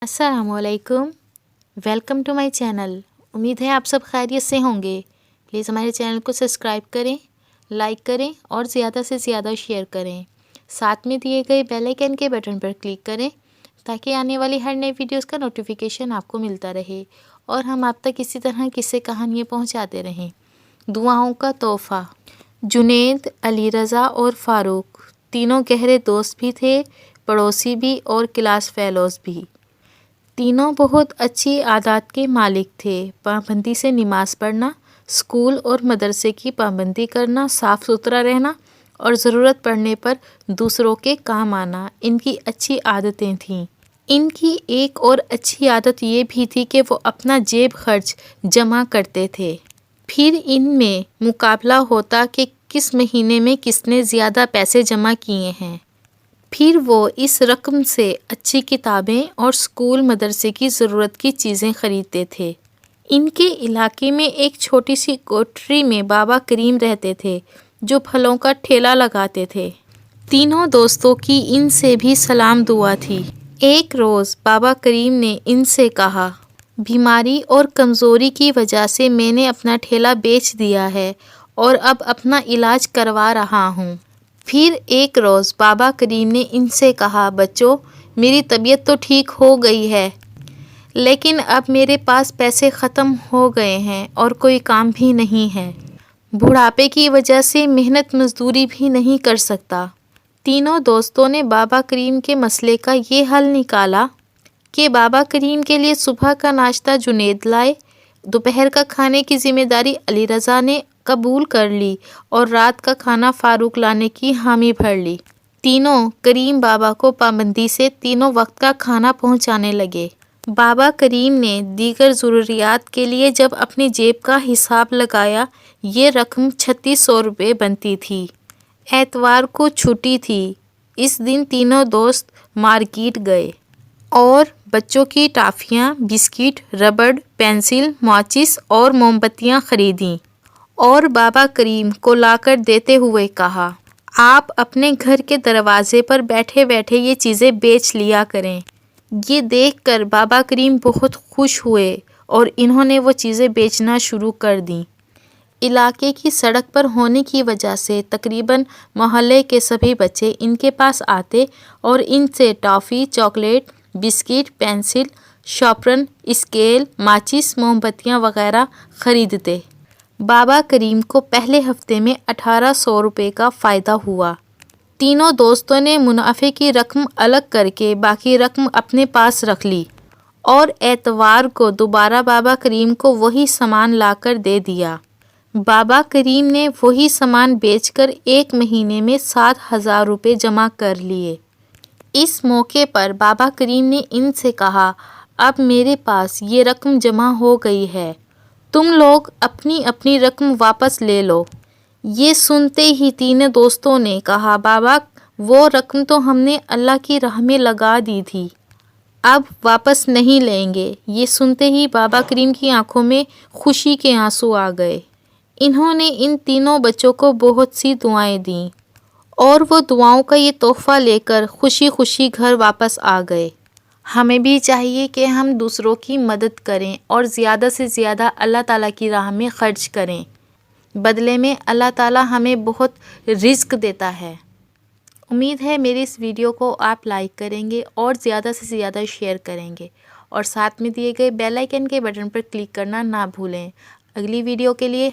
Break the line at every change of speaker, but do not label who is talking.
अस्सलाम वालेकुम, welcome to my channel. उम्मीद है आप सब खैरियत से होंगे। प्लीज़ हमारे चैनल को सब्सक्राइब करें, लाइक करें और ज़्यादा से ज़्यादा शेयर करें। साथ में दिए गए बेल आइकन के बटन पर क्लिक करें ताकि आने वाली हर नई वीडियोस का नोटिफिकेशन आपको मिलता रहे और हम आप तक इसी तरह किस्से कहानियाँ पहुँचाते रहें। दुआओं का तोहफ़ा। जुनैद, अली रज़ा और फ़ारूक तीनों गहरे दोस्त भी थे, पड़ोसी भी और क्लास फेलोज़ भी। तीनों बहुत अच्छी आदत के मालिक थे। पाबंदी से नमाज़ पढ़ना, स्कूल और मदरसे की पाबंदी करना, साफ़ सुथरा रहना और ज़रूरत पड़ने पर दूसरों के काम आना इनकी अच्छी आदतें थीं। इनकी एक और अच्छी आदत ये भी थी कि वो अपना जेब खर्च जमा करते थे। फिर इनमें मुकाबला होता कि किस महीने में किसने ज़्यादा पैसे जमा किए हैं। फिर वो इस रकम से अच्छी किताबें और स्कूल मदरसे की ज़रूरत की चीज़ें ख़रीदते थे। इनके इलाके में एक छोटी सी कोठरी में बाबा करीम रहते थे जो फलों का ठेला लगाते थे। तीनों दोस्तों की इनसे भी सलाम दुआ थी। एक रोज़ बाबा करीम ने इनसे कहा, बीमारी और कमज़ोरी की वजह से मैंने अपना ठेला बेच दिया है और अब अपना इलाज करवा रहा हूँ। फिर एक रोज़ बाबा करीम ने इनसे कहा, बच्चों, मेरी तबीयत तो ठीक हो गई है, लेकिन अब मेरे पास पैसे ख़त्म हो गए हैं और कोई काम भी नहीं है। बुढ़ापे की वजह से मेहनत मजदूरी भी नहीं कर सकता। तीनों दोस्तों ने बाबा करीम के मसले का ये हल निकाला कि बाबा करीम के लिए सुबह का नाश्ता जुनैद लाए, दोपहर का खाने की जिम्मेदारी अली रज़ा ने कबूल कर ली और रात का खाना फ़ारूक लाने की हामी भर ली। तीनों करीम बाबा को पाबंदी से तीनों वक्त का खाना पहुंचाने लगे। बाबा करीम ने दीगर ज़रूरियात के लिए जब अपनी जेब का हिसाब लगाया, ये रकम 3600 रुपये बनती थी। एतवार को छुट्टी थी। इस दिन तीनों दोस्त मार्केट गए और बच्चों की टॉफ़ियाँ, बिस्किट, रबड़, पेंसिल, माचिस और मोमबत्तियाँ ख़रीदीं और बाबा करीम को लाकर देते हुए कहा, आप अपने घर के दरवाजे पर बैठे बैठे ये चीज़ें बेच लिया करें। ये देखकर बाबा करीम बहुत खुश हुए और इन्होंने वो चीज़ें बेचना शुरू कर दी। इलाके की सड़क पर होने की वजह से तकरीबन मोहल्ले के सभी बच्चे इनके पास आते और इनसे टॉफ़ी, चॉकलेट, बिस्किट, पेंसिल, शॉपरन, स्केल, माचिस, मोमबत्तियाँ वगैरह ख़रीदते। बाबा करीम को पहले हफ्ते में 1800 रुपये का फ़ायदा हुआ। तीनों दोस्तों ने मुनाफे की रकम अलग करके बाकी रकम अपने पास रख ली और एतवार को दोबारा बाबा करीम को वही सामान लाकर दे दिया। बाबा करीम ने वही सामान बेचकर एक महीने में 7000 रुपये जमा कर लिए। इस मौके पर बाबा करीम ने इनसे कहा, अब मेरे पास ये रकम जमा हो गई है, तुम लोग अपनी अपनी रकम वापस ले लो। ये सुनते ही तीनों दोस्तों ने कहा, बाबा, वो रकम तो हमने अल्लाह की राह में लगा दी थी, अब वापस नहीं लेंगे। ये सुनते ही बाबा करीम की आंखों में खुशी के आंसू आ गए। इन्होंने इन तीनों बच्चों को बहुत सी दुआएं दीं और वो दुआओं का ये तोहफ़ा लेकर खुशी खुशी घर वापस आ गए। हमें भी चाहिए कि हम दूसरों की मदद करें और ज़्यादा से ज़्यादा अल्लाह ताला की राह में ख़र्च करें। बदले में अल्लाह ताला हमें बहुत रिज़्क देता है। उम्मीद है मेरी इस वीडियो को आप लाइक करेंगे और ज़्यादा से ज़्यादा शेयर करेंगे और साथ में दिए गए बेल आइकन के बटन पर क्लिक करना ना भूलें। अगली वीडियो के लिए